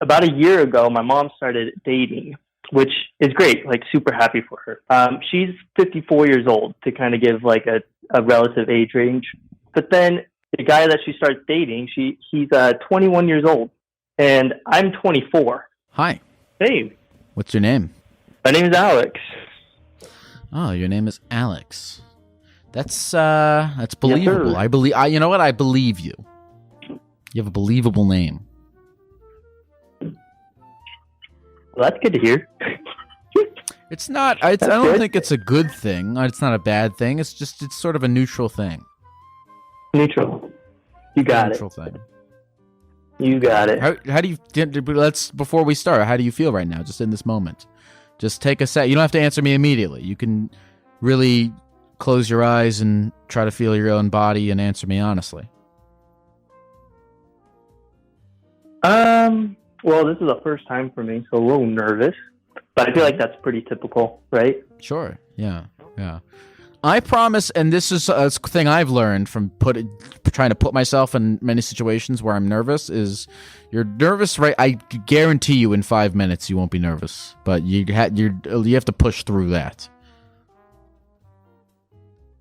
about a year ago, my mom started dating, which is great. Like, super happy for her. She's 54 years old, to kind of give like a relative age range. But then the guy that she starts dating, he's 21 years old, and I'm 24. Hi. Hey, What's your name? my name is Alex. Oh, your name is Alex. That's believable. sir. I believe. You know what? I believe you. You have a believable name. Well, that's good to hear. It's not. I don't good. think it's a good thing. It's not a bad thing. It's sort of a neutral thing. Neutral. You got Neutral it. thing. You got it. How do you? Let's before we start. How do you feel right now? Just in this moment. Just take a sec. You don't have to answer me immediately. You can really close your eyes and try to feel your own body and answer me honestly. Well, this is the first time for me, so a little nervous. But I feel like that's pretty typical, right? Sure. Yeah. I promise, and this is a thing I've learned from trying to put myself in many situations where I'm nervous, is you're nervous, right? I guarantee you in 5 minutes you won't be nervous, but you have to push through that.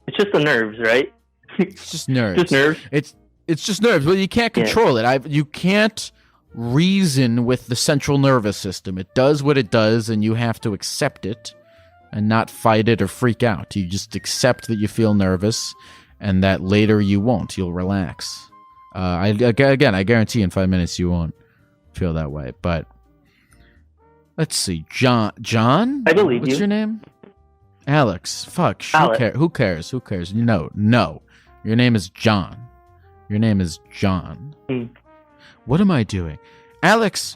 It's just the nerves, right? It's just nerves. Just nerves? It's just nerves. Well, you can't control it. You can't reason with the central nervous system. It does what it does, and you have to accept it and not fight it or freak out. You just accept that you feel nervous, and that later you won't. You'll relax. I guarantee in 5 minutes you won't feel that way. But let's see, John. I believe What's you. your name? Alex. Fuck. Alex. Who cares? No. Your name is John. Your name is John. What am I doing? Alex,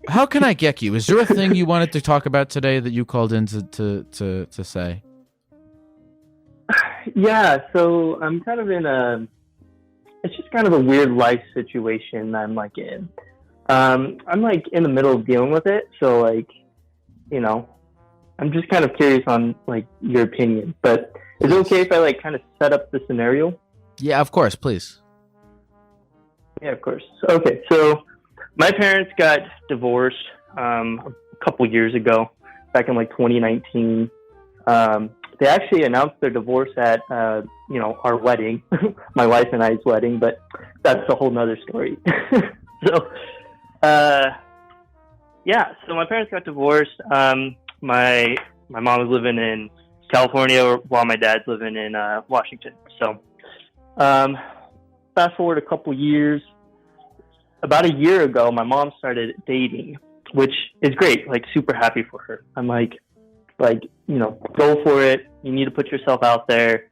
how can I get you? Is there a thing you wanted to talk about today that you called in to say? Yeah, so I'm kind of it's just kind of a weird life situation I'm like in. I'm like in the middle of dealing with it, so like, I'm just kind of curious on like your opinion. But is it okay if I like kind of set up the scenario? Yeah, of course, please. Yeah, of course. Okay, so my parents got divorced a couple years ago, back in like 2019. They actually announced their divorce at our wedding, my wife and I's wedding, but that's a whole nother story. So my parents got divorced. My mom was living in California while my dad's living in Washington. So fast forward a couple years. About a year ago, my mom started dating, which is great. Like, super happy for her. I'm like, go for it. You need to put yourself out there.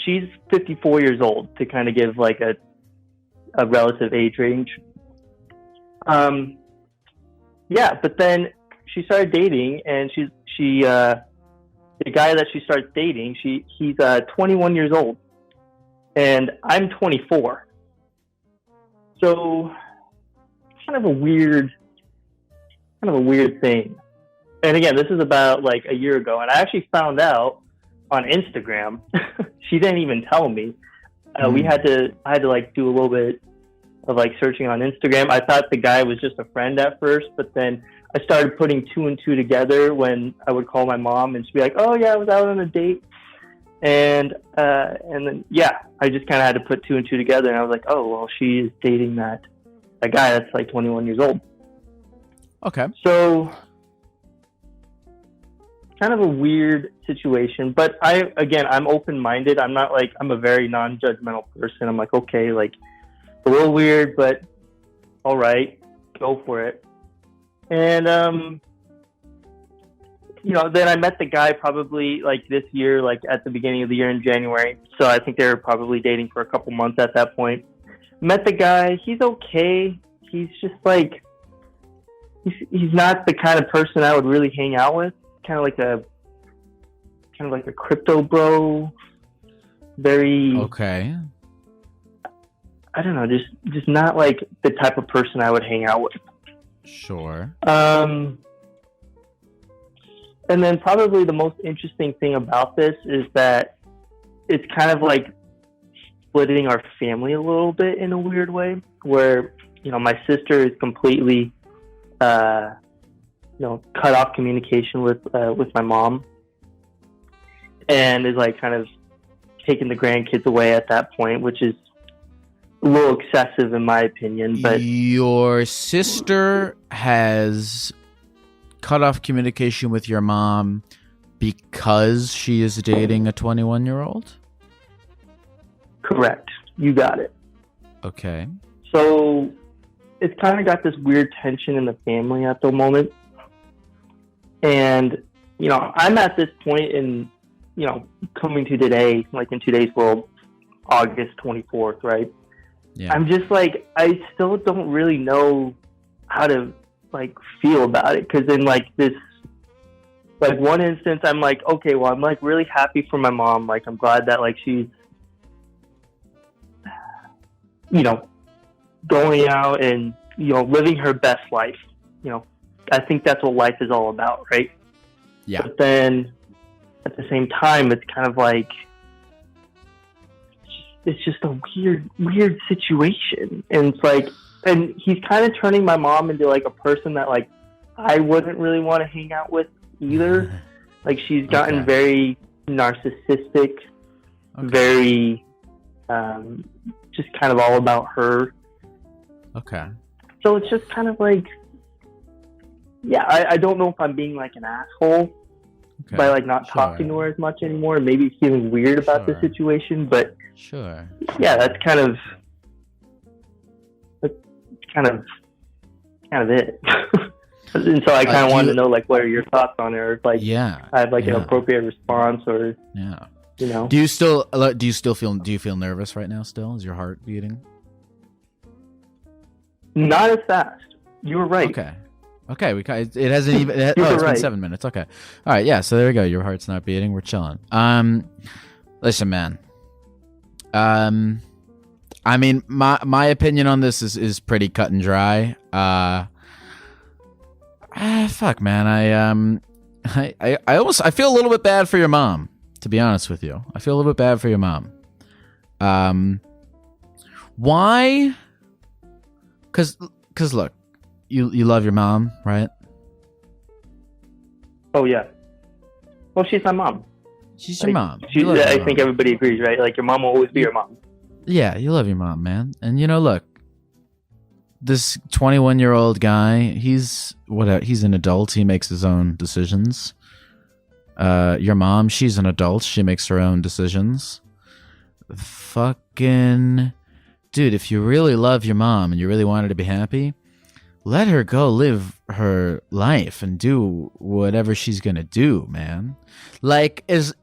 She's 54 years old, to kind of give like a relative age range. But then she started dating, and the guy that she starts dating, he's 21 years old, and I'm 24. So kind of a weird thing. And again, this is about like a year ago, and I actually found out on Instagram. She didn't even tell me. I had to like do a little bit of like searching on Instagram. I thought the guy was just a friend at first, but then I started putting two and two together when I would call my mom, and she'd be like, "Oh yeah, I was out on a date." And then I just kind of had to put two and two together, and I was like, "Oh well, she's dating that guy that's like 21 years old." Okay. So kind of a weird situation, but I'm open-minded. I'm not like, I'm a very non-judgmental person. I'm like, okay, like a little weird, but all right, go for it. And then I met the guy probably like this year, like at the beginning of the year in January. So I think they were probably dating for a couple months at that point. Met the guy. He's okay. He's just like, he's not the kind of person I would really hang out with. Kind of like a crypto bro. Very okay. I don't know, just not like the type of person I would hang out with. Sure. And then probably the most interesting thing about this is that it's kind of like splitting our family a little bit in a weird way, where my sister is completely, cut off communication with my mom, and is like kind of taking the grandkids away at that point, which is a little excessive in my opinion. But your sister has cut off communication with your mom because she is dating a 21-year-old? Correct. You got it. Okay. So it's kind of got this weird tension in the family at the moment. And, I'm at this point in, coming to today, like in today's world, August 24th, right? Yeah. I'm just like, I still don't really know how to like feel about it. Cause in like this, like one instance, I'm like, okay, well, I'm like really happy for my mom. Like, I'm glad that like she's, going out and, living her best life. I think that's what life is all about, right? Yeah. But then at the same time, it's kind of like, it's just a weird situation. And it's like, and he's kind of turning my mom into like a person that like I wouldn't really want to hang out with either. Like she's gotten very narcissistic, very just kind of all about her. Okay. So it's just kind of like, I don't know if I'm being like an asshole by like not talking to her as much anymore. Maybe feeling weird about the situation, but that's kind of it. And so I kind of wanted to know like what are your thoughts on it, or like I have like an appropriate response, or Do you feel nervous right now? Still, is your heart beating? Not as fast. You were right. Okay. It hasn't even. It's been 7 minutes. Okay. All right. Yeah. So there we go. Your heart's not beating. We're chilling. Listen, man. I mean, my opinion on this is pretty cut and dry. Fuck, man. I feel a little bit bad for your mom. To be honest with you, I feel a little bit bad for your mom. Why? Cause look, you love your mom, right? Oh yeah. Well, she's my mom. She's your mom. I think everybody agrees, right? Like your mom will always be your mom. Yeah, you love your mom, man. And look, this 21-year-old guy, he's an adult. He makes his own decisions. Your mom, she's an adult. She makes her own decisions. Fucking dude, if you really love your mom and you really want her to be happy, let her go live her life and do whatever she's gonna do, man. Like, as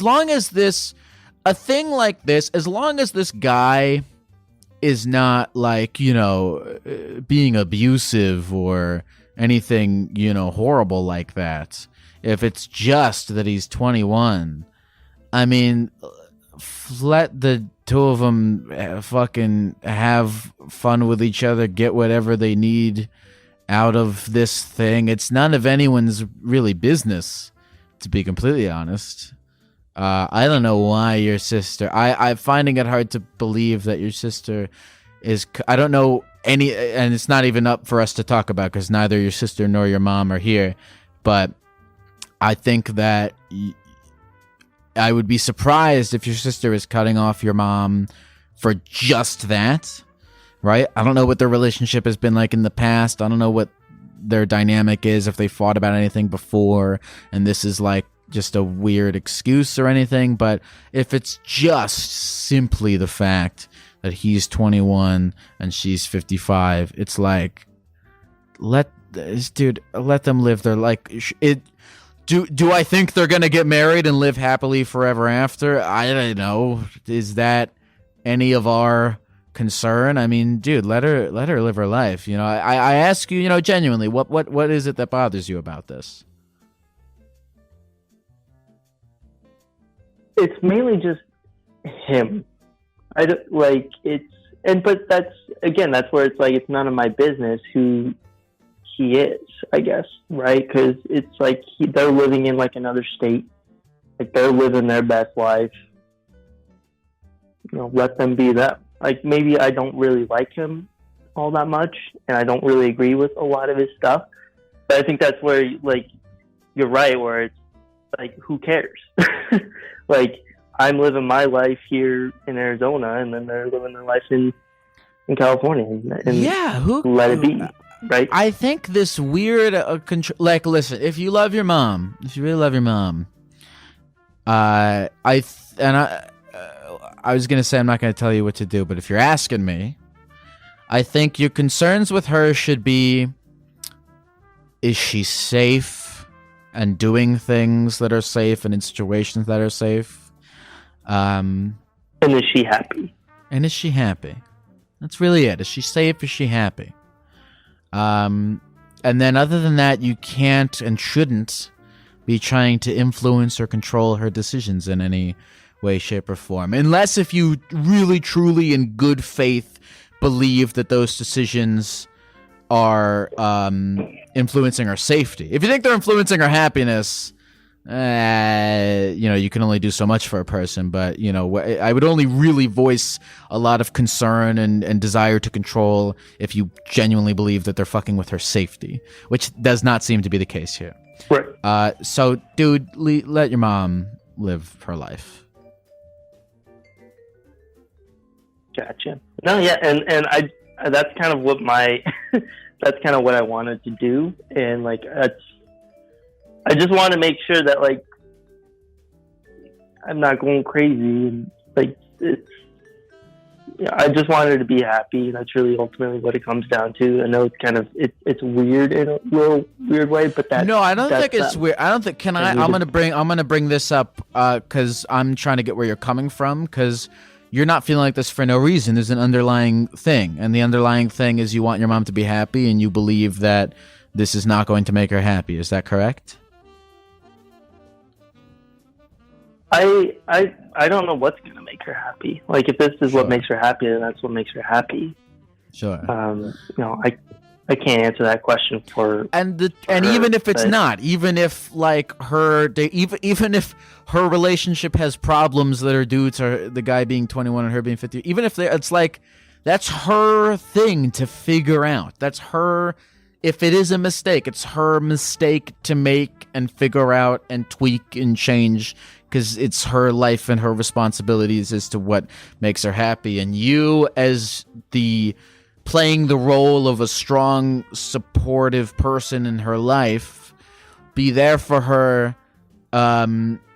long as this, a thing like this, as long as this guy is not like, being abusive or anything, horrible like that. If it's just that he's 21, I mean, let the two of them fucking have fun with each other, get whatever they need out of this thing. It's none of anyone's really business, to be completely honest. I don't know why your sister... I'm finding it hard to believe that your sister is... I don't know any... And it's not even up for us to talk about because neither your sister nor your mom are here. But I think that... I would be surprised if your sister is cutting off your mom for just that, right? I don't know what their relationship has been like in the past. I don't know what their dynamic is, if they fought about anything before, and this is like just a weird excuse or anything. But if it's just simply the fact that he's 21 and she's 55, it's like, let them live their it. Do I think they're gonna get married and live happily forever after? I don't know. Is that any of our concern? I mean, dude, let her live her life. I ask you, genuinely, what is it that bothers you about this? It's mainly just him. I don't like it's, but that's where it's like it's none of my business who he is, I guess, right? Because it's like they're living in like another state, like they're living their best life. Let them be them. Like maybe I don't really like him all that much, and I don't really agree with a lot of his stuff. But I think that's where, like, you're right, where it's like, who cares? Like, I'm living my life here in Arizona, and then they're living their life in California, and yeah, let it be, right? I think this weird like, listen, if you love your mom, if you really love your mom, I was gonna say I'm not gonna tell you what to do, but if you're asking me, I think your concerns with her should be: is she safe and doing things that are safe and in situations that are safe? And is she happy? And is she happy? That's really it. Is she safe? Is she happy? And then other than that, you can't and shouldn't be trying to influence or control her decisions in any way, shape, or form. Unless if you really, truly, in good faith, believe that those decisions are influencing her safety. If you think they're influencing her happiness, you know, you can only do so much for a person. But, you know, I would only really voice a lot of concern and desire to control if you genuinely believe that they're fucking with her safety, which does not seem to be the case here. Right. So, dude, let your mom live her life. Gotcha. No, yeah, and I that's kind of what my that's kind of what I wanted to do, and like I just want to make sure that, like, I'm not going crazy, and like I just want her to be happy. That's really ultimately what it comes down to. I know it's kind of it's weird in a little weird way, but no, I don't think it's weird. I don't think. I'm gonna bring this up because I'm trying to get where you're coming from, because you're not feeling like this for no reason. There's an underlying thing, and the underlying thing is you want your mom to be happy, and you believe that this is not going to make her happy. Is that correct? I don't know what's gonna make her happy. Like, if this is what makes her happy, then that's what makes her happy. Sure. You know, I can't answer that question for and even if it's not, even if like even if her relationship has problems that are due to the guy being 21 and her being 50, even if it's like, that's her thing to figure out. That's her. If it is a mistake, it's her mistake to make and figure out and tweak and change, because it's her life and her responsibilities as to what makes her happy. And you, as playing the role of a strong, supportive person in her life, be there for her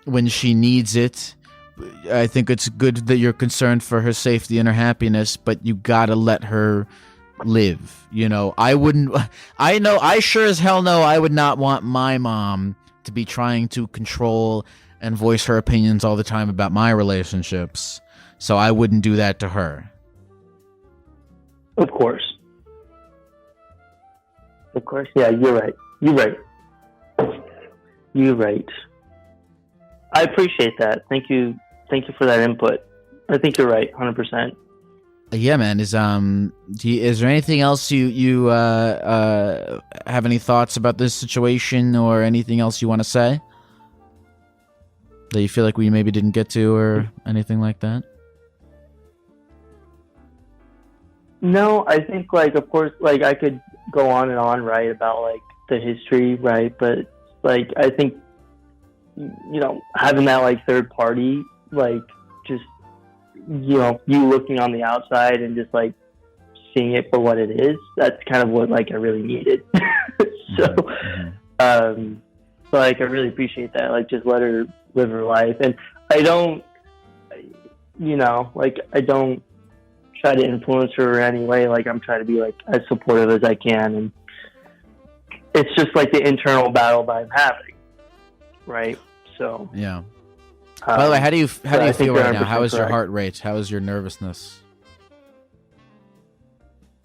when she needs it. I think it's good that you're concerned for her safety and her happiness, but you gotta let her live. You know, I sure as hell know I would not want my mom to be trying to control and voice her opinions all the time about my relationships, so I wouldn't do that to her. Of course. Yeah, you're right. I appreciate that. Thank you for that input. I think you're right, 100%. Yeah, man. Is there anything else you have any thoughts about this situation, or anything else you want to say that you feel like we maybe didn't get to, or anything like that? No, I think, like, of course, like, I could go on and on, right, about, like, the history, right, but, like, I think, you know, having that, like, third party, like, just, you know, you looking on the outside and just, like, seeing it for what it is, that's kind of what, like, I really needed. So, like, I really appreciate that. Like, just let her live her life. And I don't, you know, like, I don't try to influence her in any way. Like, I'm trying to be, like, as supportive as I can. And it's just, like, the internal battle that I'm having, right? So, yeah. By the way, how do you feel right now? How is your heart rate? How is your nervousness?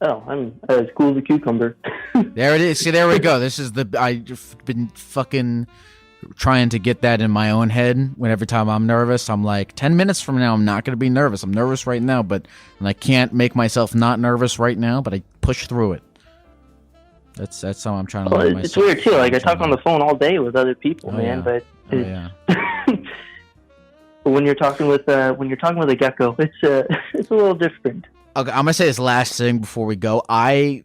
Oh, I'm as cool as a cucumber. There it is. See, there we go. This is I've been fucking trying to get that in my own head. Whenever time I'm nervous, I'm like, 10 minutes from now, I'm not going to be nervous. I'm nervous right now, and I can't make myself not nervous right now, but I push through it. That's how I'm trying to let myself. It's weird, too. Like, I talk on the phone all day with other people, man, yeah. but but when you're talking with a gecko, it's a little different. Okay, I'm gonna say this last thing before we go. I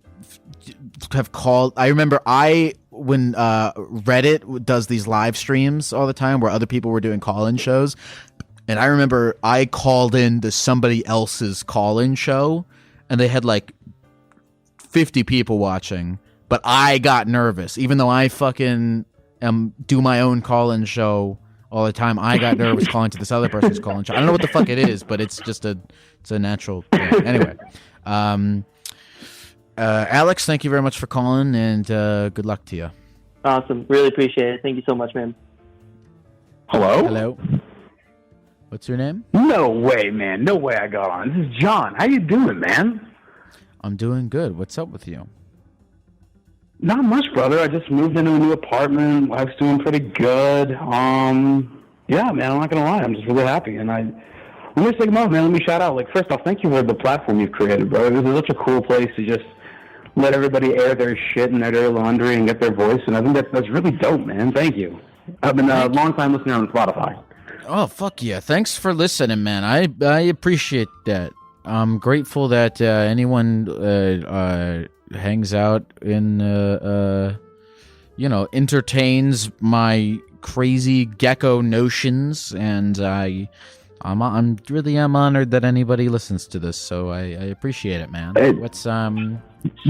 remember when Reddit does these live streams all the time where other people were doing call-in shows, and I remember I called in to somebody else's call-in show, and they had like 50 people watching, but I got nervous, even though I fucking do my own call-in show all the time. I got nervous calling to this other person's call-in show. I don't know what the fuck it is, but it's just a natural thing. Anyway, Alex, thank you very much for calling, and good luck to you. Awesome. Really appreciate it. Thank you so much, man. Hello? Hello. What's your name? No way, man. No way I got on. This is John. How you doing, man? I'm doing good. What's up with you? Not much, brother. I just moved into a new apartment. Life's doing pretty good. Yeah, man, I'm not gonna lie. I'm just really happy. And let me take a moment, man. Let me shout out. Like, first off, thank you for the platform you've created, bro. This is such a cool place to just let everybody air their shit and their dirty laundry and get their voice. And I think that's really dope, man. Thank you. I've been a long-time listener on Spotify. Oh, fuck yeah. Thanks for listening, man. I appreciate that. I'm grateful that anyone hangs out and entertains my crazy gecko notions, and I'm really honored that anybody listens to this, so I appreciate it, man. Hey, what's the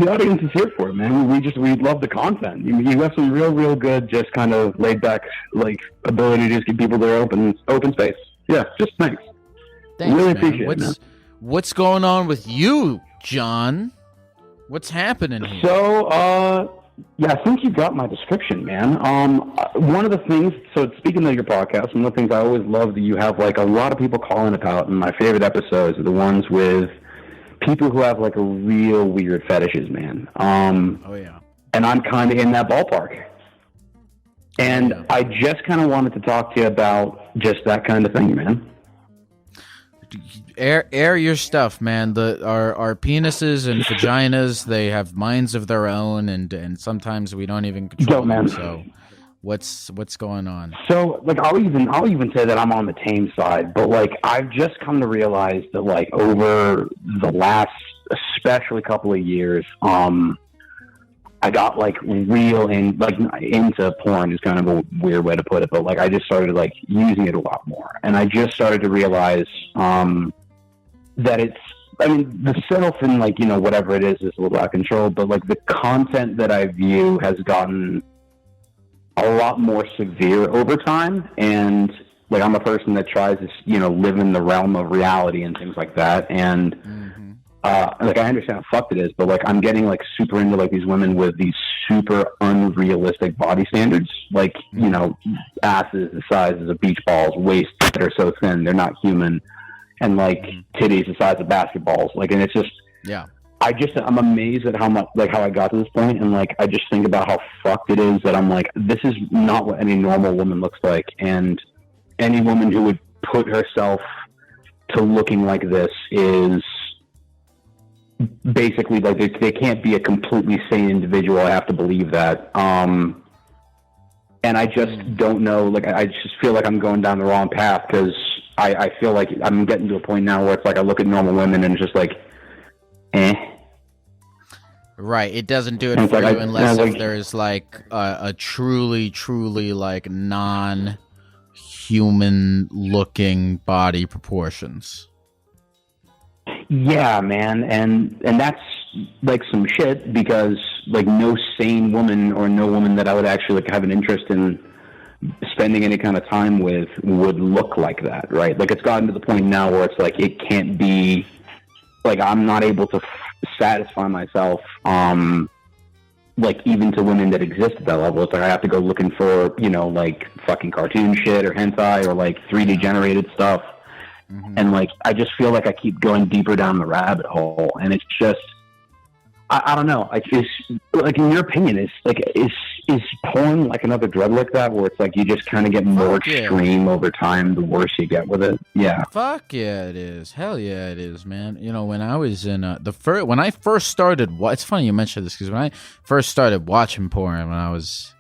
audience is here for it, man. We love the content. You have some real good, just kind of laid back like ability to just give people their open space. Yeah, just thanks. Thanks, really man. appreciate it, man. What's going on with you, John? What's happening here? So, I think you got my description, man. One of the things, so speaking of your podcast, one of the things I always love that you have, like, a lot of people calling about, and my favorite episodes are the ones with people who have, like, a real weird fetishes, man. Oh, yeah. And I'm kind of in that ballpark. And I just kind of wanted to talk to you about just that kind of thing, man. Air your stuff, man. Our penises and vaginas, they have minds of their own, and sometimes we don't even control them. So, what's going on? So, like, I'll even say that I'm on the tame side, but like, I've just come to realize that, like, over the last, especially couple of years, I got like into porn is kind of a weird way to put it, but like I just started like using it a lot more, and I just started to realize that the self and like whatever it is a little out of control, but like the content that I view has gotten a lot more severe over time, and like I'm a person that tries to live in the realm of reality and things like that, and. Like I understand how fucked it is, but like I'm getting like super into like these women with these super unrealistic body standards, like asses the size of beach balls, waists that are so thin they're not human, and like titties the size of basketballs, like, and it's just I'm amazed at how I got to this point, and like I just think about how fucked it is that I'm like, this is not what any normal woman looks like, and any woman who would put herself to looking like this is basically like they can't be a completely sane individual. I have to believe that. And I just don't know, like I just feel like I'm going down the wrong path, because I feel like I'm getting to a point now where it's like I look at normal women and it's just like right, it doesn't do it for you unless if there's like a truly like non-human looking body proportions. Yeah, man, and that's like some shit, because like no sane woman or no woman that I would actually like have an interest in spending any kind of time with would look like that, right? Like it's gotten to the point now where it's like it can't be, like I'm not able to satisfy myself, like even to women that exist at that level. It's like I have to go looking for like fucking cartoon shit or hentai or like 3D generated stuff. And like I just feel like I keep going deeper down the rabbit hole, and it's just I don't know. Like, like in your opinion, is porn like another drug like that, where it's like you just kind of get more extreme over time the worse you get with it? Yeah. Fuck yeah, it is. Hell yeah, it is, man. When I was in when I first started, it's funny you mentioned this, because when I first started watching porn, when I was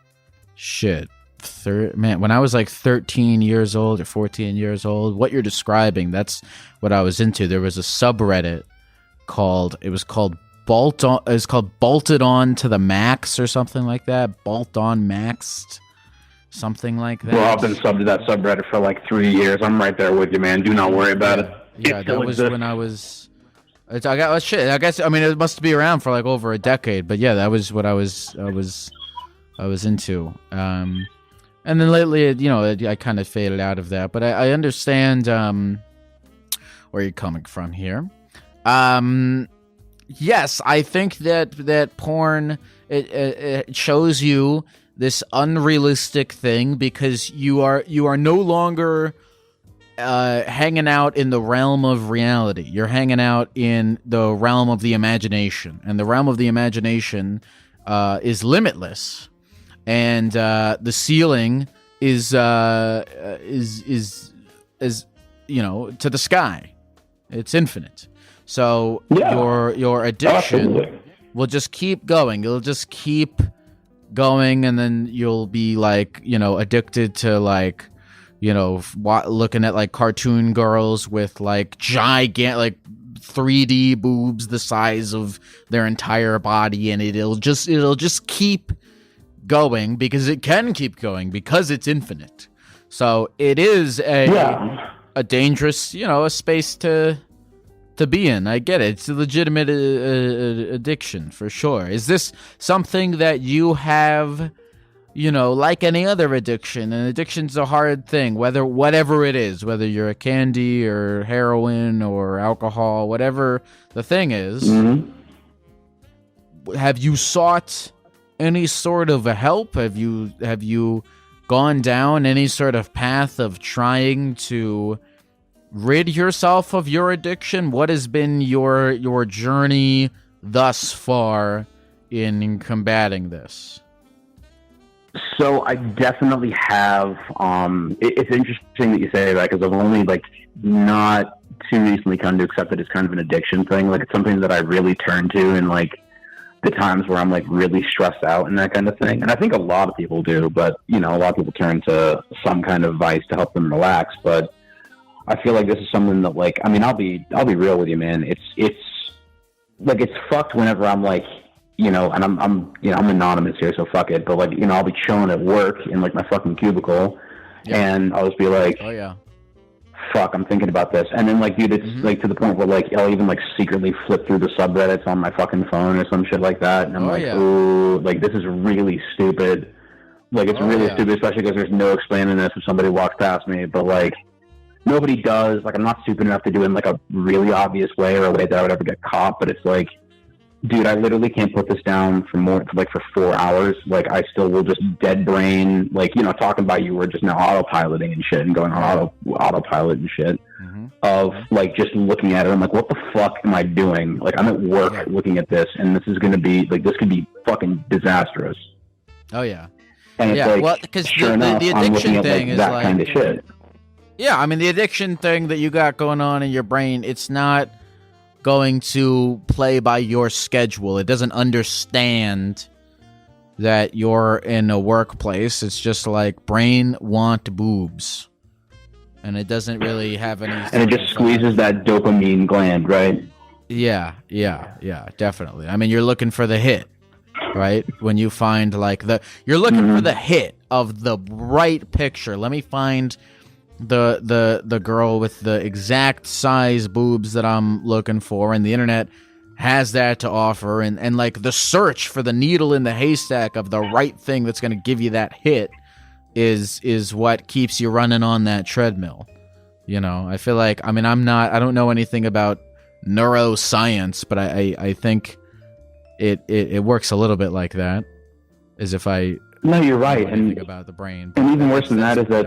when I was like 13 years old or 14 years old, what you're describing, that's what I was into. There was a subreddit called. It was called Bolt on. It's called Bolted On to the Max or something like that. Bolt On Maxed, something like that. Well, I've been subbed to that subreddit for like 3 years. I'm right there with you, man. Do not worry about it. Yeah, that was when I was. I got shit. I guess it must be around for like over a decade. But yeah, that was what I was into. And then lately, I kind of faded out of that. But I understand where you're coming from here. Yes, I think that porn it shows you this unrealistic thing because you are no longer hanging out in the realm of reality. You're hanging out in the realm of the imagination, and the realm of the imagination is limitless, and the ceiling is to the sky. It's infinite. So your addiction will just keep going. It'll just keep going, and then you'll be like, addicted to like, looking at like cartoon girls with like gigantic, like 3D boobs the size of their entire body, and it'll just keep going because it can keep going because it's infinite. So it is a dangerous, a space to be in. I get it. It's a legitimate addiction for sure. Is this something that you have, like any other addiction? And addiction's a hard thing, whatever it is, whether you're a candy or heroin or alcohol, whatever the thing is. Mm-hmm. Have you sought any sort of a help? Have you gone down any sort of path of trying to rid yourself of your addiction? What has been your journey thus far in combating this? So I definitely have. It's interesting that you say that because I've only not too recently come to accept that it's kind of an addiction thing. Like it's something that I really turn to in like the times where I'm like really stressed out and that kind of thing. And I think a lot of people do, but a lot of people turn to some kind of vice to help them relax. But I feel like this is something that I'll be real with you, man. It's fucked whenever I'm like, and I'm anonymous here, so fuck it. But I'll be chilling at work in like my fucking cubicle, and I'll just be like, oh yeah, fuck, I'm thinking about this. And then dude, it's like to the point where I'll even secretly flip through the subreddits on my fucking phone or some shit like that. And I'm ooh, this is really stupid. It's really stupid, especially because there's no explaining this if somebody walks past me. But nobody does. I'm not stupid enough to do it in a really obvious way or a way that I would ever get caught. But it's dude, I literally can't put this down for 4 hours. I still will just dead brain, talking about you, we're just now autopiloting and shit and going on autopilot and shit of just looking at it. I'm like, what the fuck am I doing? I'm at work looking at this, and this is going to be this could be fucking disastrous. Oh yeah. And it's because sure enough, the I'm looking addiction at thing is that kind of shit. Yeah, the addiction thing that you got going on in your brain, it's not going to play by your schedule. It doesn't understand that you're in a workplace. It's just brain want boobs. And it doesn't really have any... And it just squeezes that dopamine gland, right? Yeah, definitely. You're looking for the hit, right? When you find you're looking for the hit of the right picture. Let me find the girl with the exact size boobs that I'm looking for, and the internet has that to offer, and the search for the needle in the haystack of the right thing that's going to give you that hit is what keeps you running on that treadmill. I feel I don't know anything about neuroscience, but I think it works a little bit like that, as if I no, you're right, and about the brain. And even worse than that is that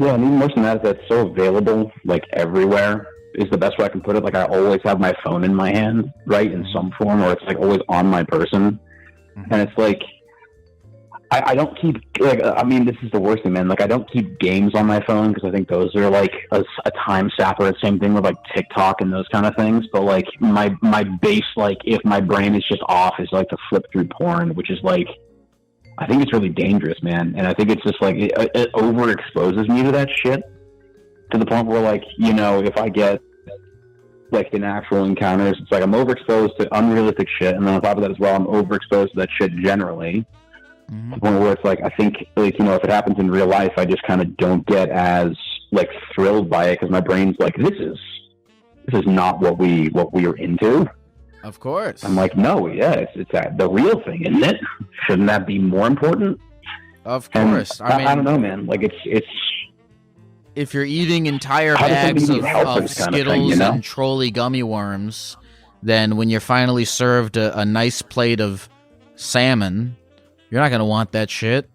yeah, and even worse than that is that it's so available, everywhere, is the best way I can put it. I always have my phone in my hand, right, in some form, or it's, always on my person. Mm-hmm. And it's, I don't keep, this is the worst thing, man. I don't keep games on my phone, because I think those are, a time sapper. Same thing with, TikTok and those kind of things. But, my base, if my brain is just off, is, to flip through porn, which is, I think it's really dangerous, man. And I think it's just it overexposes me to that shit to the point where if I get like in actual encounters. It's like I'm overexposed to unrealistic shit, and then on top of that as well, I'm overexposed to that shit generally. To the point where it's like, I think, like, you know, if it happens in real life, I just kind of don't get as like thrilled by it because my brain's like, this is not what we are into. Of course. I'm like, no, yeah, it's the real thing, isn't it? Shouldn't that be more important? Of course. I mean, I don't know, man. Like, it's if you're eating entire bags of Skittles and Trolley gummy worms, then when you're finally served a nice plate of salmon, you're not going to want that shit.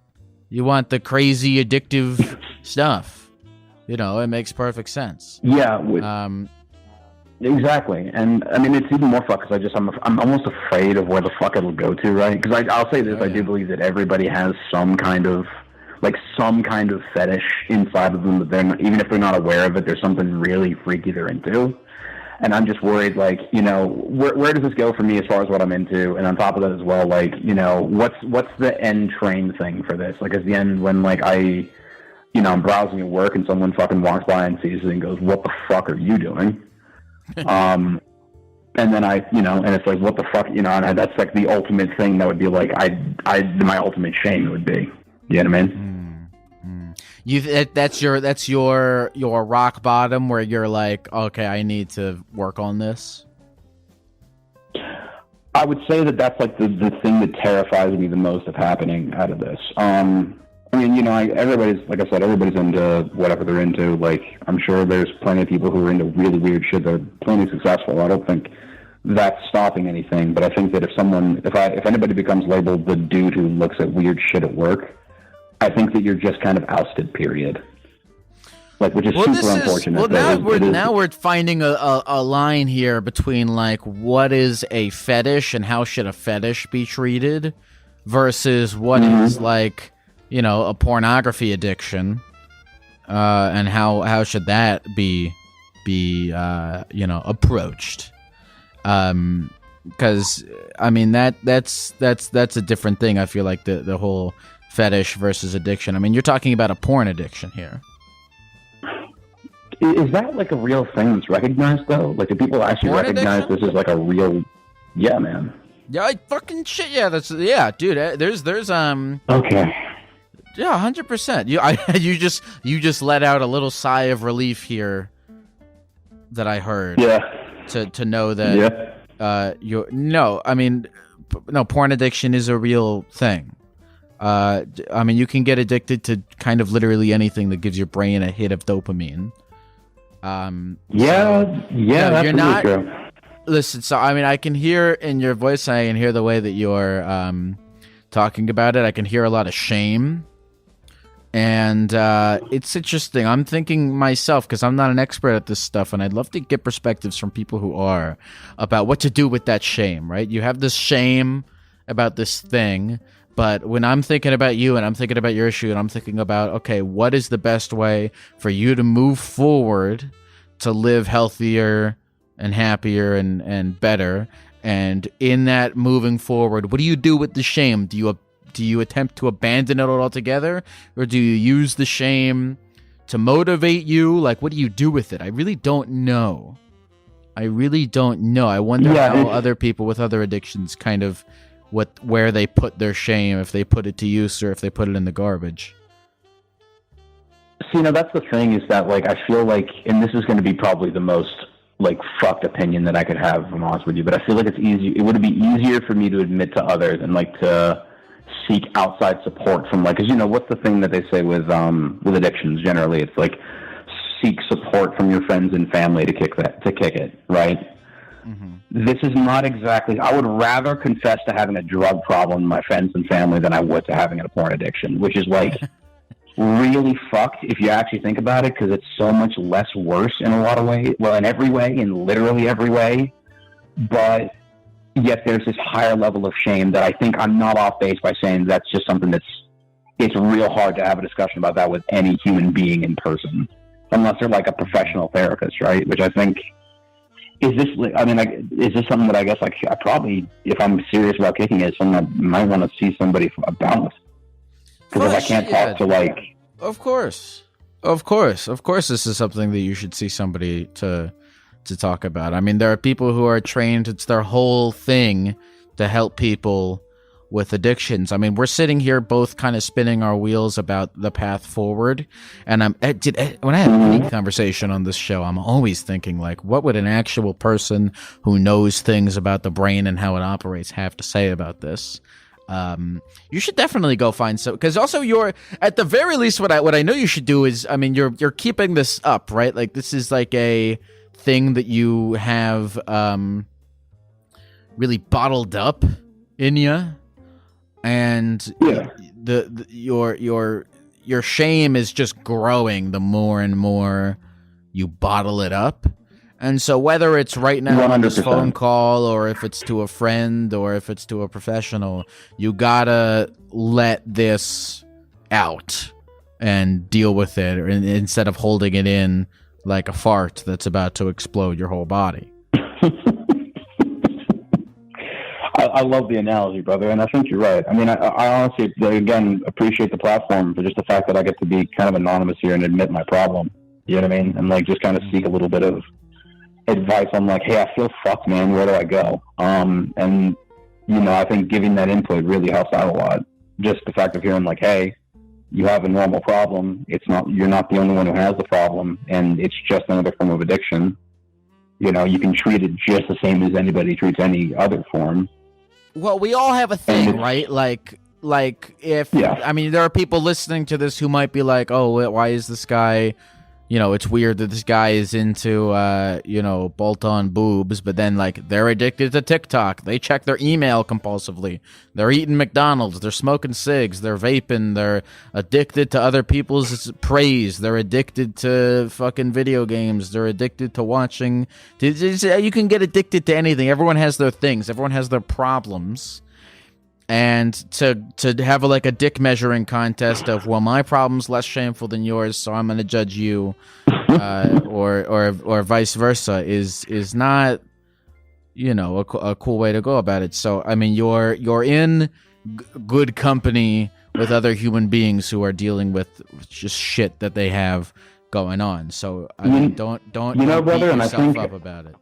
You want the crazy addictive stuff. You know, it makes perfect sense. Yeah. Exactly. And I mean, it's even more fucked because I'm almost afraid of where the fuck it'll go to, right? Because I'll say this, I do believe that everybody has some kind of fetish inside of them that they're not, even if they're not aware of it, there's something really freaky they're into. And I'm just worried, like, you know, where does this go for me as far as what I'm into? And on top of that as well, like, you know, what's the end train thing for this? Like, at the end when, like, I'm browsing at work and someone fucking walks by and sees it and goes, what the fuck are you doing? And then and it's like, what the fuck, you know, and that's like the ultimate thing that would be like, my ultimate shame would be, you know what I mean? That's your rock bottom where you're like, okay, I need to work on this. I would say that's like the thing that terrifies me the most of happening out of this. I mean, you know, everybody's into whatever they're into. Like, I'm sure there's plenty of people who are into really weird shit that are plenty successful. I don't think that's stopping anything. But I think that if anybody becomes labeled the dude who looks at weird shit at work, I think that you're just kind of ousted, period. Like, which is super unfortunate. Now we're finding a line here between, like, what is a fetish and how should a fetish be treated versus what is, like, you know, a pornography addiction, and how should that be approached? Because I mean that's a different thing. I feel like the whole fetish versus addiction. I mean, you're talking about a porn addiction here. Is that like a real thing that's recognized though? Like, do people actually recognize this as like a real? Yeah, man. Yeah, fucking shit. Yeah, dude. There's Okay. Yeah, 100%. You just let out a little sigh of relief here that I heard. Yeah. To know that porn addiction is a real thing. I mean, you can get addicted to kind of literally anything that gives your brain a hit of dopamine. That's really true. Listen, so I mean, I can hear in your voice, I can hear the way that you're talking about it. I can hear a lot of shame. And it's interesting. I'm thinking myself, because I'm not an expert at this stuff, and I'd love to get perspectives from people who are about what to do with that shame, right? You have this shame about this thing, but when I'm thinking about you and I'm thinking about your issue and I'm thinking about, okay, what is the best way for you to move forward to live healthier and happier and better? And in that moving forward, what do you do with the shame? Do you attempt to abandon it altogether, or do you use the shame to motivate you? Like, what do you do with it? I really don't know. I wonder how other people with other addictions kind of where they put their shame, if they put it to use or if they put it in the garbage. See, that's the thing, is that, like, I feel like, and this is going to be probably the most, like, fucked opinion that I could have, if I'm honest with you, but I feel like it would be easier for me to admit to others and, like, to seek outside support from, like, because, you know, what's the thing that they say with addictions generally? It's like, seek support from your friends and family to kick it, right? Mm-hmm. This is not exactly. I would rather confess to having a drug problem in my friends and family than I would to having a porn addiction, which is like really fucked if you actually think about it, because it's so much less worse in a lot of ways. Well, in every way, in literally every way, but yet there's this higher level of shame that I think I'm not off base by saying that's just something it's real hard to have a discussion about that with any human being in person, unless they're like a professional therapist, right? Which I think, is this something that I guess, like, I probably, if I'm serious about kicking it, something I might want to see somebody about. Because if I can't talk to, like... Of course, this is something that you should see somebody to to talk about. I mean, there are people who are trained, it's their whole thing to help people with addictions. I mean, we're sitting here both kind of spinning our wheels about the path forward. And when I have any conversation on this show, I'm always thinking, like, what would an actual person who knows things about the brain and how it operates have to say about this? You should definitely go find some, because also you're, at the very least, what I know you should do is, I mean, you're keeping this up, right? Like, this is like a thing that you have really bottled up in you, and your shame is just growing the more and more you bottle it up. And so whether it's right now on this phone call, or if it's to a friend, or if it's to a professional, you gotta let this out and deal with it, or instead of holding it in like a fart that's about to explode your whole body. I love the analogy, brother, and I think you're right. I mean, I honestly, again, appreciate the platform for just the fact that I get to be kind of anonymous here and admit my problem. You know what I mean? And, like, just kind of seek a little bit of advice on, like, hey, I feel fucked, man. Where do I go? And, you know, I think giving that input really helps out a lot. Just the fact of hearing, like, hey, you have a normal problem. You're not the only one who has the problem, and it's just another form of addiction. You know, you can treat it just the same as anybody treats any other form. Well, we all have a thing, right? Like if, I mean, there are people listening to this who might be like, oh, why is this guy, you know, it's weird that this guy is into, you know, bolt-on boobs, but then, like, they're addicted to TikTok. They check their email compulsively. They're eating McDonald's. They're smoking cigs. They're vaping. They're addicted to other people's praise. They're addicted to fucking video games. They're addicted to watching. You can get addicted to anything. Everyone has their things. Everyone has their problems. And to have like a dick measuring contest of, well, my problem's less shameful than yours, so I'm going to judge you, or vice versa, is not, you know, a cool way to go about it. So I mean, you're in good company with other human beings who are dealing with just shit that they have going on. So I mean, don't you know, brother, beat and yourself up about it.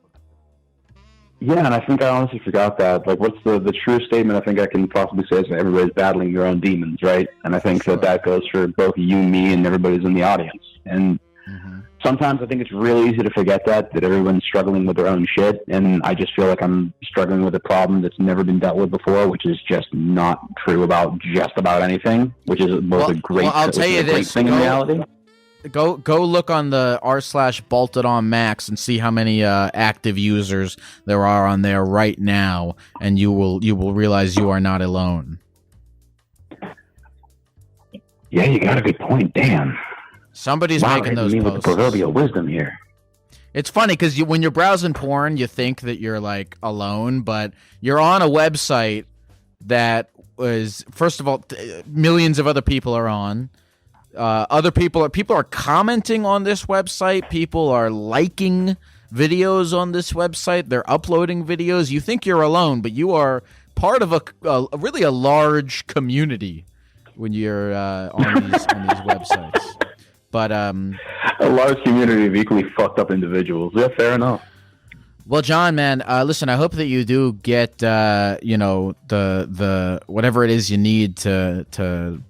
Yeah, and I think I honestly forgot that. Like, what's the true statement I think I can possibly say is that everybody's battling their own demons, right? And I think that goes for both you, me, and everybody's in the audience. And sometimes I think it's really easy to forget that everyone's struggling with their own shit. And I just feel like I'm struggling with a problem that's never been dealt with before, which is just not true about just about anything, which is both a great, I'll tell you this, thing in reality. Go look on the r/bolted-on max and see how many active users there are on there right now, and you will realize you are not alone. Yeah, you got a good point. Damn. Somebody's making those posts. With the proverbial wisdom here. It's funny because when you're browsing porn, you think that you're like alone, but you're on a website that was, first of all, millions of other people are on. Other people are commenting on this website. People are liking videos on this website. They're uploading videos. You think you're alone, but you are part of a really a large community when you're on these websites. But a large community of equally fucked up individuals. Yeah, fair enough. Well, John, man, listen, I hope that you do get you know, the whatever it is you need to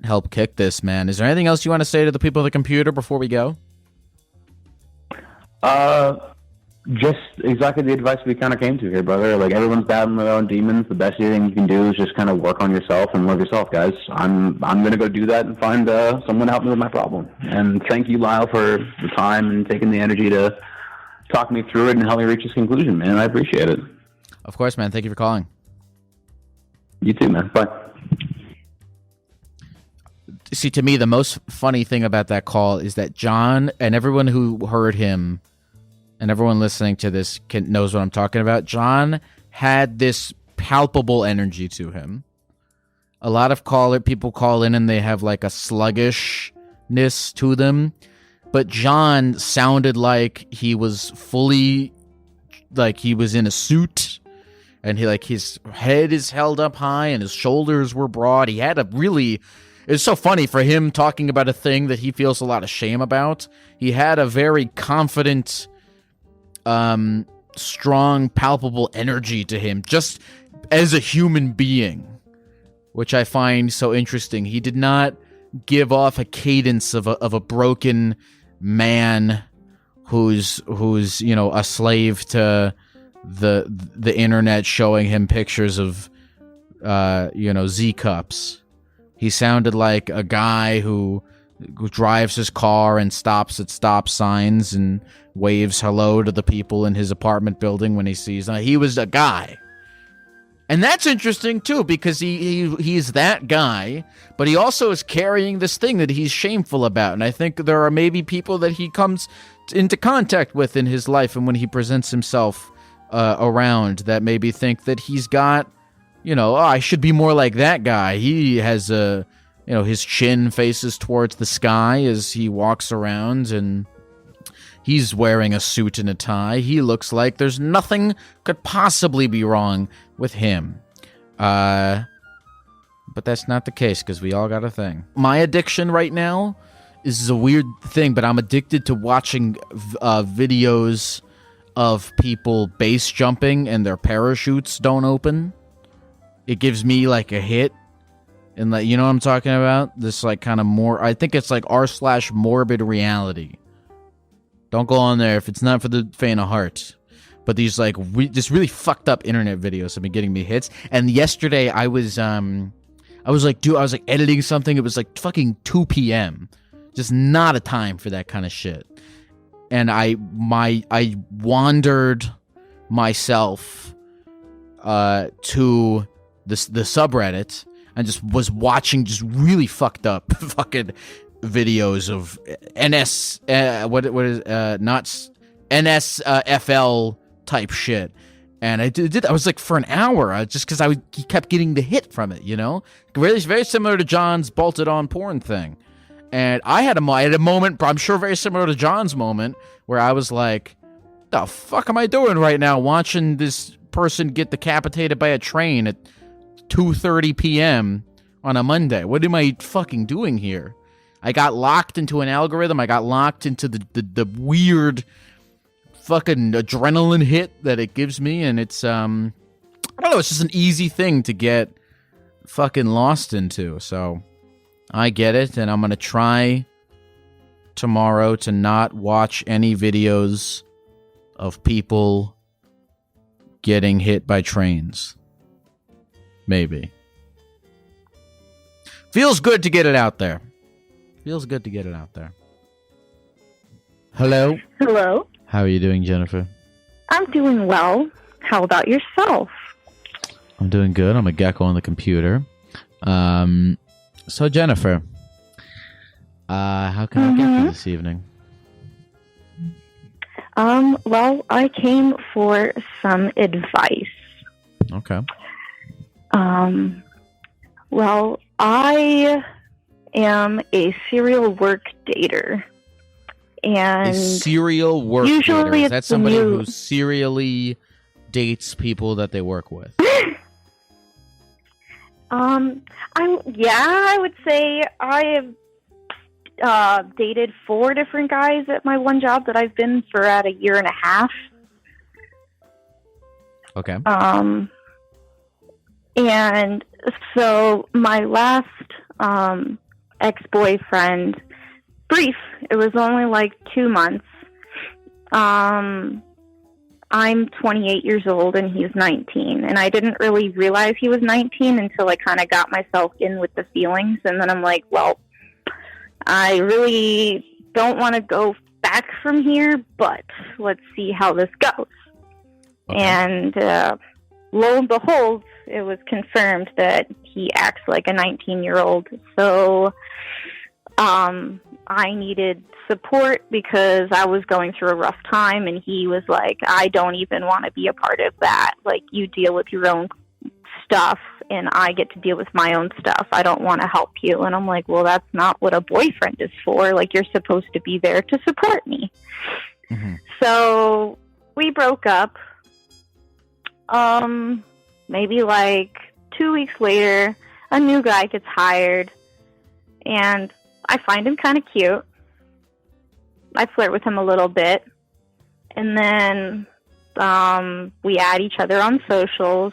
help kick this, man. Is there anything else you want to say to the people of the computer before we go? Just exactly the advice we kind of came to here, brother. Like, everyone's battling their own demons. The best thing you can do is just kind of work on yourself and love yourself, guys. I'm gonna go do that and find someone to help me with my problem. And thank you, Lyle, for the time and taking the energy to talk me through it and help me reach this conclusion, man. I appreciate it. Of course, man. Thank you for calling. You too, man. Bye. See, to me, the most funny thing about that call is that John, and everyone who heard him and everyone listening to this knows what I'm talking about. John had this palpable energy to him. A lot of people call in and they have like a sluggishness to them. But John sounded like he was fully, like he was in a suit. And his head is held up high and his shoulders were broad. He had a really... It's so funny for him talking about a thing that he feels a lot of shame about. He had a very confident strong, palpable energy to him, just as a human being, which I find so interesting. He did not give off a cadence of a broken man who's a slave to the internet showing him pictures of Z cups. He sounded like a guy who drives his car and stops at stop signs and waves hello to the people in his apartment building when he sees them. He was a guy. And that's interesting, too, because he's that guy, but he also is carrying this thing that he's shameful about. And I think there are maybe people that he comes into contact with in his life and when he presents himself around that maybe think that he's got, I should be more like that guy. He has his chin faces towards the sky as he walks around, and he's wearing a suit and a tie. He looks like there's nothing could possibly be wrong with him. But that's not the case, because we all got a thing. My addiction right now is a weird thing, but I'm addicted to watching videos of people base jumping and their parachutes don't open. It gives me like a hit. And like, you know what I'm talking about? This like kind of more, I think it's like r/morbid reality. Don't go on there if it's not for the faint of heart. But these like just really fucked up internet videos have been getting me hits. And yesterday I was editing something. It was like fucking 2 p.m. Just not a time for that kind of shit. And I wandered myself to the subreddit and just was watching just really fucked up fucking videos of NSFL type shit. And I was like for an hour just because he kept getting the hit from it, Really very similar to John's bolted on porn thing. And I had a moment, I'm sure very similar to John's moment, where I was like, the fuck am I doing right now watching this person get decapitated by a train at 2:30 p.m. on a Monday? What am I fucking doing here? I got locked into an algorithm. I got locked into the weird fucking adrenaline hit that it gives me, and it's, I don't know, it's just an easy thing to get fucking lost into, so I get it, and I'm going to try tomorrow to not watch any videos of people getting hit by trains. Maybe. Feels good to get it out there. Hello? Hello. How are you doing, Jennifer? I'm doing well. How about yourself? I'm doing good. I'm a gecko on the computer. So, Jennifer, how can I get you this evening? Well, I came for some advice. Okay. Well, I am a serial work dater. And a serial work dater. Is that somebody who serially dates people that they work with? I would say I have dated 4 different guys at my one job that I've been for at a year and a half. Okay. And so my last ex-boyfriend, brief, it was only like 2 months. I'm 28 years old and he's 19, and I didn't really realize he was 19 until I kind of got myself in with the feelings, and then I'm like, well, I really don't want to go back from here, but let's see how this goes. Okay. And lo and behold, it was confirmed that he acts like a 19-year-old, so I needed support because I was going through a rough time, and he was like, I don't even want to be a part of that. Like, you deal with your own stuff, and I get to deal with my own stuff. I don't want to help you. And I'm like, well, that's not what a boyfriend is for. Like, you're supposed to be there to support me. Mm-hmm. So we broke up. Maybe like 2 weeks later, a new guy gets hired, and I find him kind of cute. I flirt with him a little bit, And then we add each other on socials.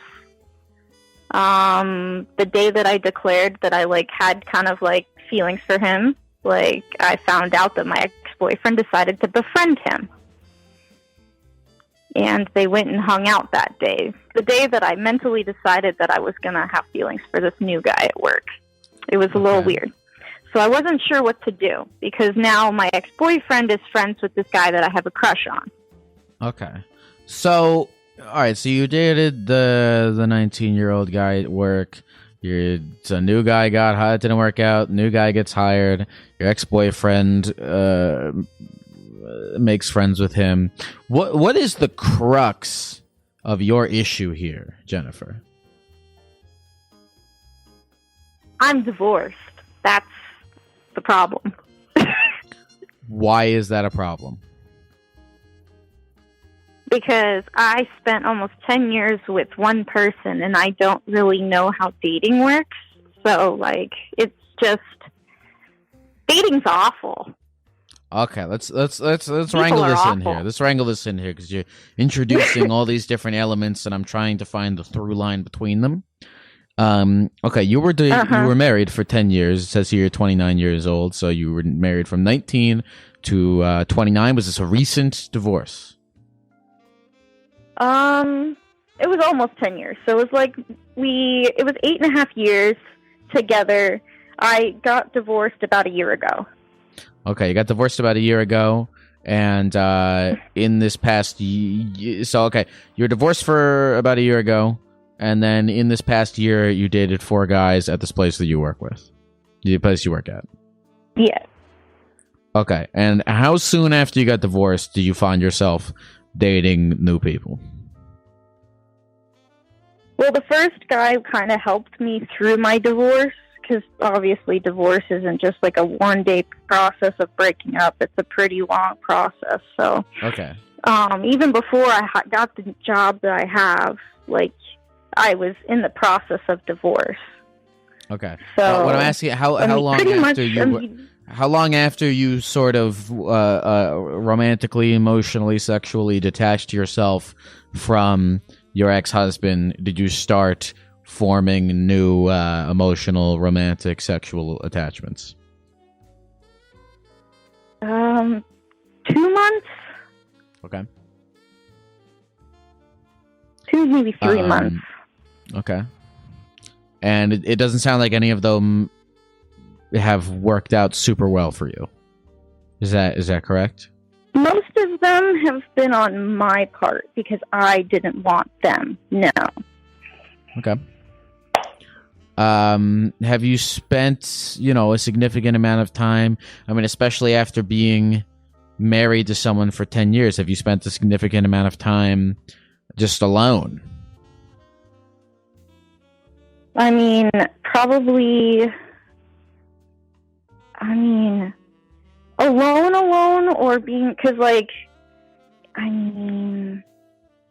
The day that I declared that I had kind of feelings for him, I found out that my ex-boyfriend decided to befriend him. And they went and hung out that day. The day that I mentally decided that I was going to have feelings for this new guy at work. It was a little weird. So I wasn't sure what to do, because now my ex-boyfriend is friends with this guy that I have a crush on. Okay. So, all right, so you dated the 19-year-old guy at work. A new guy got hired, didn't work out. New guy gets hired. Your ex-boyfriend makes friends with him. What is the crux of your issue here, Jennifer? I'm divorced. That's the problem. Why is that a problem? Because I spent almost 10 years with one person, and I don't really know how dating works. So, it's just, dating's awful. Okay, let's wrangle this in here. Let's wrangle this in here, because you're introducing all these different elements, and I'm trying to find the through line between them. Okay, you were married for 10 years. It says here you're 29 years old, so you were married from 19 to 29. Was this a recent divorce? It was almost 10 years. So it was it was 8.5 years together. I got divorced about a year ago. Okay, you got divorced about a year ago, and in this past you were divorced for about a year ago, and then in this past year you dated 4 guys at this place that you work with, the place you work at. Yeah. Okay, and how soon after you got divorced do you find yourself dating new people? Well, the first guy kind of helped me through my divorce, because obviously divorce isn't just a one-day process of breaking up. It's a pretty long process. So, okay. Even before I got the job that I have, I was in the process of divorce. Okay. So what I'm asking, how long after you sort of romantically, emotionally, sexually detached yourself from your ex-husband did you start forming new emotional, romantic, sexual attachments? 2 months. Okay. 2, maybe 3 months. Okay. And it doesn't sound like any of them have worked out super well for you. Is that correct? Most of them have been on my part because I didn't want them. No. Okay. Have you spent, a significant amount of time, especially after being married to someone for 10 years, have you spent a significant amount of time just alone? Probably, alone or being, because,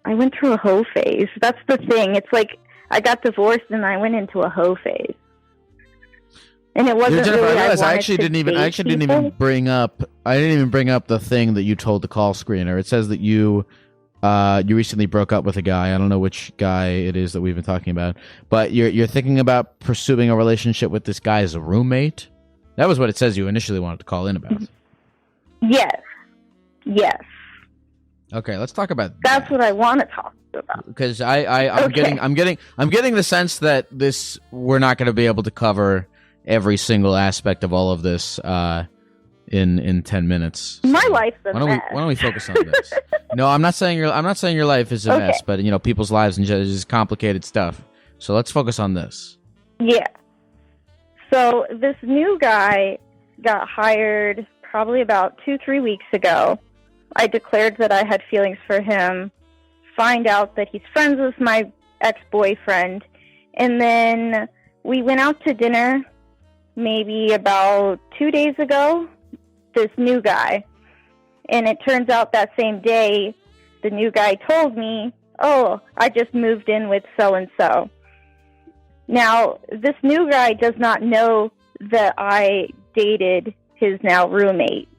I went through a hoe phase. That's the thing. It's I got divorced and I went into a hoe phase. And it wasn't Jennifer, really, I realized I actually didn't even bring up the thing that you told the call screener. It says that you recently broke up with a guy. I don't know which guy it is that we've been talking about, but you're thinking about pursuing a relationship with this guy as a roommate. That was what it says you initially wanted to call in about. Yes. Okay, let's talk about That's what I want to talk about. Because I'm getting the sense that we're not going to be able to cover every single aspect of all of this in 10 minutes. So my life's a mess. Why don't we focus on this? No, I'm not saying your life is a mess, but people's lives and just complicated stuff. So let's focus on this. Yeah. So this new guy got hired probably about 2-3 weeks ago. I declared that I had feelings for him, find out that he's friends with my ex-boyfriend, and then we went out to dinner maybe about 2 days ago, this new guy. And it turns out that same day, the new guy told me, "Oh, I just moved in with so-and-so." Now, this new guy does not know that I dated his now roommate.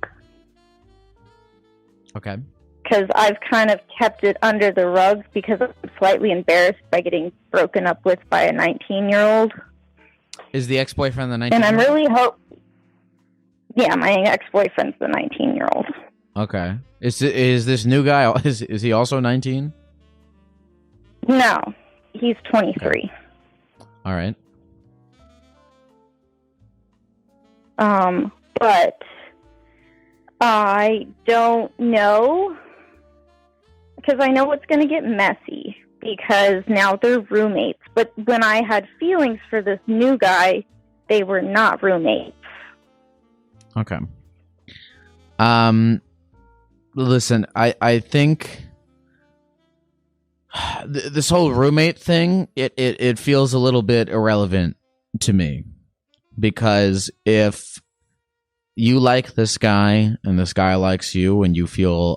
Okay. because I've kind of kept it under the rug because I'm slightly embarrassed by getting broken up with by a 19-year-old. Is the ex-boyfriend the 19-year-old? And I'm really Yeah, my ex-boyfriend's the 19-year-old. Okay. Is this new guy, is he also 19? No, he's 23. Okay. All right. But I don't know, because I know it's going to get messy because now they're roommates. But when I had feelings for this new guy, they were not roommates. Okay. Listen, I think this whole roommate thing, it feels a little bit irrelevant to me, because if you like this guy and this guy likes you and you feel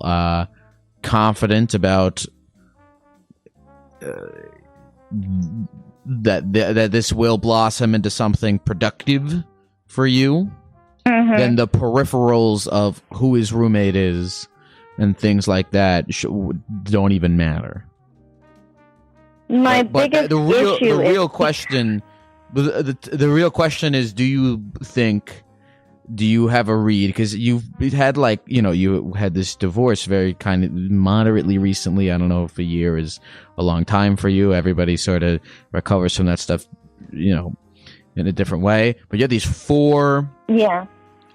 confident about that this will blossom into something productive for you, then the peripherals of who his roommate is and things like that don't even matter. My biggest issue the real question, the real question is, do you have a read? Because you've had, like, you had this divorce very kind of moderately recently. I don't know if a year is a long time for you. Everybody sort of recovers from that stuff, in a different way. But you had these 4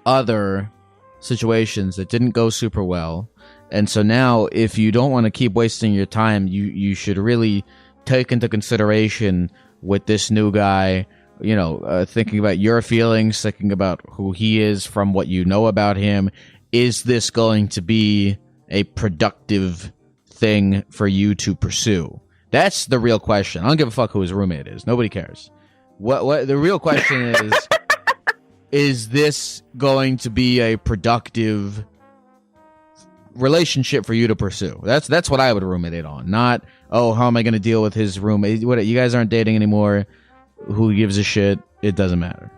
other situations that didn't go super well. And so now, if you don't want to keep wasting your time, you should really take into consideration with this new guy, thinking about your feelings, thinking about who he is from what you know about him. Is this going to be a productive thing for you to pursue? That's the real question. I don't give a fuck who his roommate is. Nobody cares. What the real question is this going to be a productive relationship for you to pursue? That's what I would ruminate on. Not, how am I going to deal with his roommate? What, you guys aren't dating anymore. Who gives a shit? It doesn't matter.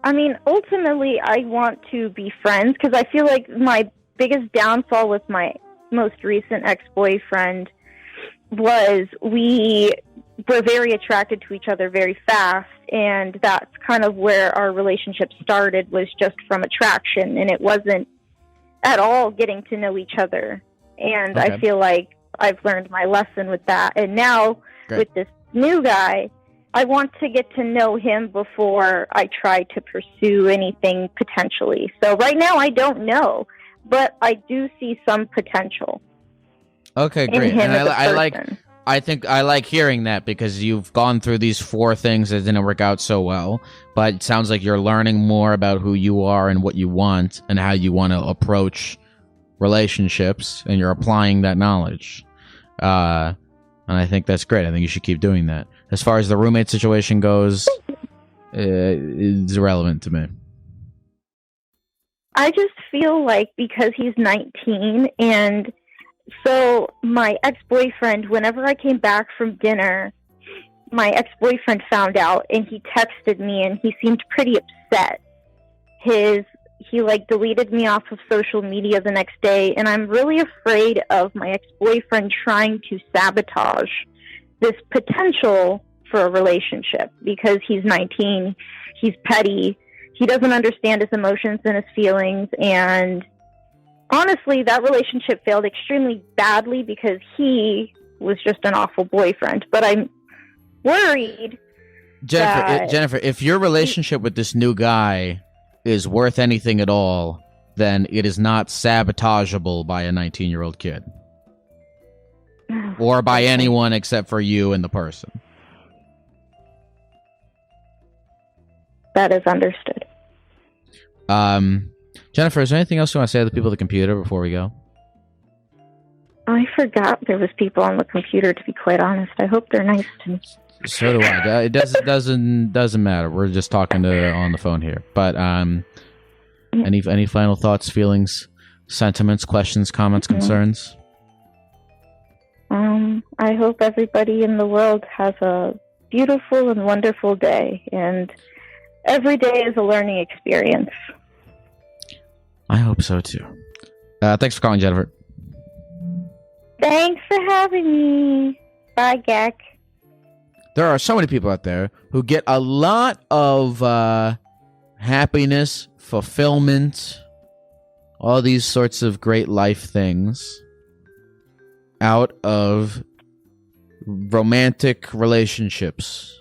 I mean, ultimately, I want to be friends, because I feel like my biggest downfall with my most recent ex-boyfriend was we were very attracted to each other very fast, and that's kind of where our relationship started, was just from attraction, and it wasn't at all getting to know each other. And Okay. I feel like I've learned my lesson with that. And now, Great. with this new guy, I want to get to know him before I try to pursue anything potentially. So right now I don't know, but I do see some potential. Okay, in great. him And as a I think I like hearing that, because you've gone through these 4 things that didn't work out so well, but it sounds like you're learning more about who you are and what you want and how you want to approach relationships, and you're applying that knowledge. And I think that's great. I think you should keep doing that. As far as the roommate situation goes, it's irrelevant to me. I just feel like because he's 19, and so my ex-boyfriend, whenever I came back from dinner, my ex-boyfriend found out, and he texted me, and he seemed pretty upset. He deleted me off of social media the next day, and I'm really afraid of my ex-boyfriend trying to sabotage this potential for a relationship, because he's 19, he's petty, he doesn't understand his emotions and his feelings, and honestly, that relationship failed extremely badly because he was just an awful boyfriend. But I'm worried. Jennifer, if your relationship with this new guy is worth anything at all, then it is not sabotageable by a 19-year-old kid. Or by anyone except for you and the person. That is understood. Jennifer, is there anything else you want to say to the people at the computer before we go? I forgot there was people on the computer, to be quite honest. I hope they're nice to me. So do I. It doesn't matter. We're just talking on the phone here. But any final thoughts, feelings, sentiments, questions, comments, concerns? I hope everybody in the world has a beautiful and wonderful day, and every day is a learning experience. I hope so too. Thanks for calling, Jennifer. Thanks for having me. Bye, Geck. There are so many people out there who get a lot of happiness, fulfillment, all these sorts of great life things out of romantic relationships.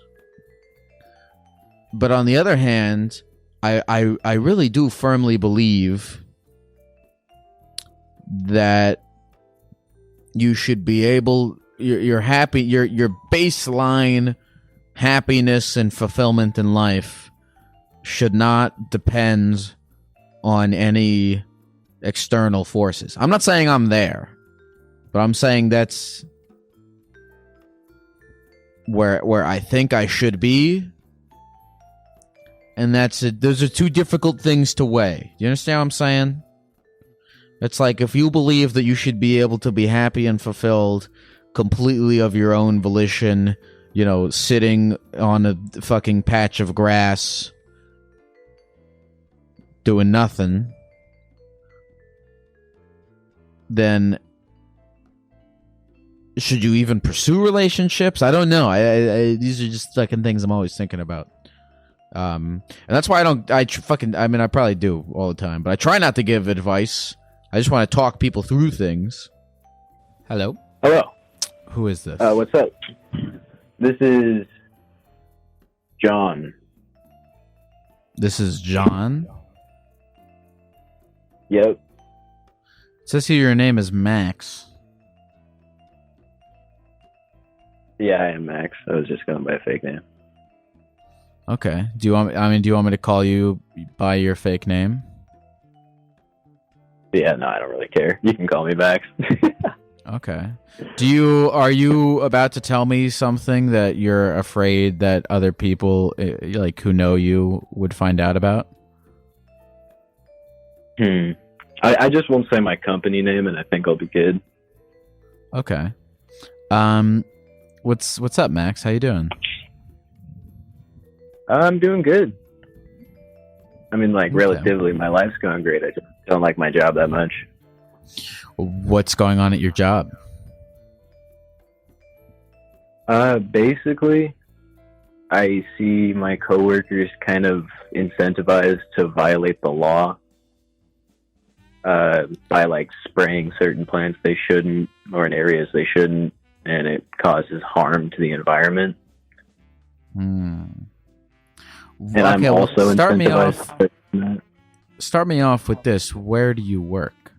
But on the other hand, I really do firmly believe that you should be able, your baseline happiness and fulfillment in life should not depend on any external forces. I'm not saying I'm there, but I'm saying that's where I think I should be. And those are two difficult things to weigh. Do you understand what I'm saying? It's like if you believe that you should be able to be happy and fulfilled completely of your own volition, you know, sitting on a fucking patch of grass doing nothing, then should you even pursue relationships? I don't know. These are just fucking things I'm always thinking about. And that's why I probably do all the time, but I try not to give advice. I just want to talk people through things. Hello? Hello. Who is this? What's up? This is John. This is John? Yep. It says here your name is Max. Yeah, I am Max. I was just going by a fake name. Okay. Do you want me to call you by your fake name? Yeah, no, I don't really care. You can call me Max. Okay. Are you about to tell me something that you're afraid that other people like who know you would find out about? I just won't say my company name, and I think I'll be good. Okay. What's up, Max? How you doing? I'm doing good. I mean, like, Okay. relatively, my life's going great. I just don't like my job that much. What's going on at your job? Basically, I see my coworkers kind of incentivized to violate the law by, like, spraying certain plants they shouldn't, or in areas they shouldn't, and it causes harm to the environment. And I'm also incentivized. Start me off with this. Where do you work?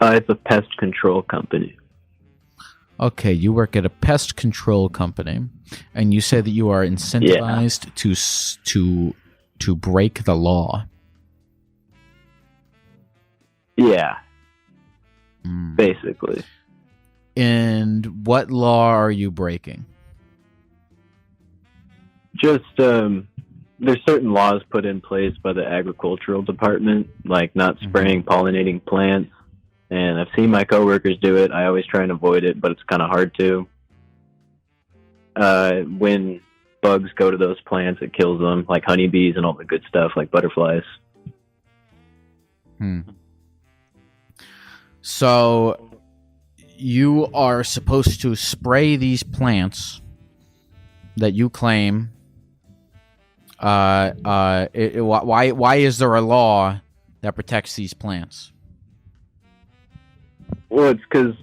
It's a pest control company. Okay, you work at a pest control company, and you say that you are incentivized to break the law. Yeah, basically. And what law are you breaking? Just there's certain laws put in place by the agricultural department, like not spraying pollinating plants. And I've seen my coworkers do it. I always try and avoid it, but it's kind of hard to. When bugs go to those plants, it kills them, like honeybees and all the good stuff, like butterflies. So you are supposed to spray these plants that you claim. Why is there a law that protects these plants? Well, it's because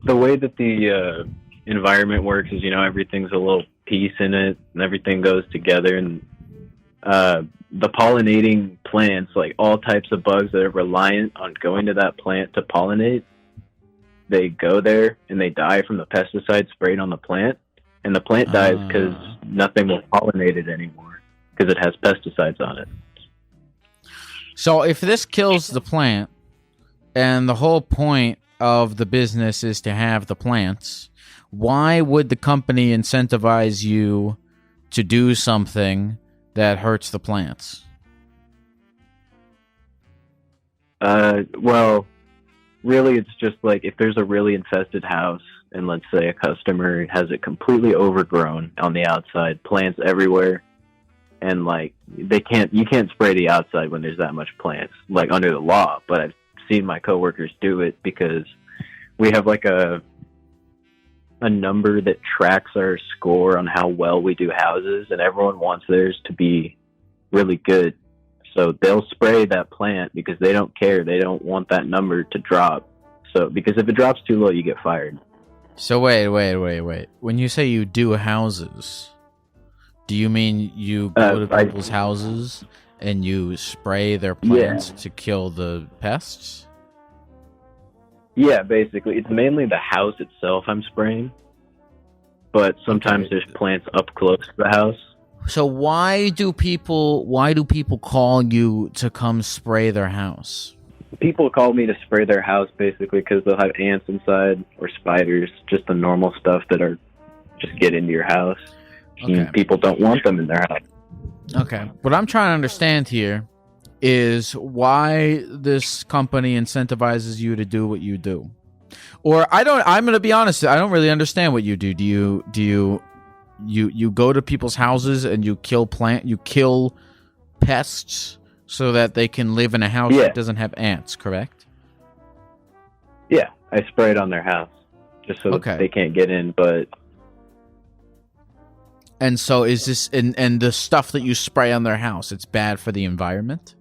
the way that the environment works is, you know, everything's a little piece in it, and everything goes together. And the pollinating plants, like all types of bugs that are reliant on going to that plant to pollinate, they go there and they die from the pesticide sprayed on the plant. And the plant dies because nothing will pollinate it anymore because it has pesticides on it. So if this kills the plant, and the whole point of the business is to have the plants, why would the company incentivize you to do something that hurts the plants? Well, really, it's just like if there's a really infested house, and let's say a customer has it completely overgrown on the outside, plants everywhere, and like you can't spray the outside when there's that much plants, like under the law. But I've seen my coworkers do it because we have like a number that tracks our score on how well we do houses, and everyone wants theirs to be really good. So they'll spray that plant because they don't care. They don't want that number to drop. So because if it drops too low, you get fired. So wait. When you say you do houses, do you mean you go to people's houses and you spray their plants to kill the pests? Yeah, basically. It's mainly the house itself I'm spraying. But sometimes there's plants up close to the house. So why do people call you to come spray their house? People call me to spray their house basically because they'll have ants inside or spiders, just the normal stuff that are just get into your house. Okay. And people don't want them in their house. Okay. What I'm trying to understand here is why this company incentivizes you to do what you do. Or I'm going to be honest, I don't really understand what you do. Do you go to people's houses and you kill pests so that they can live in a house that doesn't have ants, correct? Yeah, I spray it on their house just so that they can't get in, but... And so is this... And the stuff that you spray on their house, it's bad for the environment?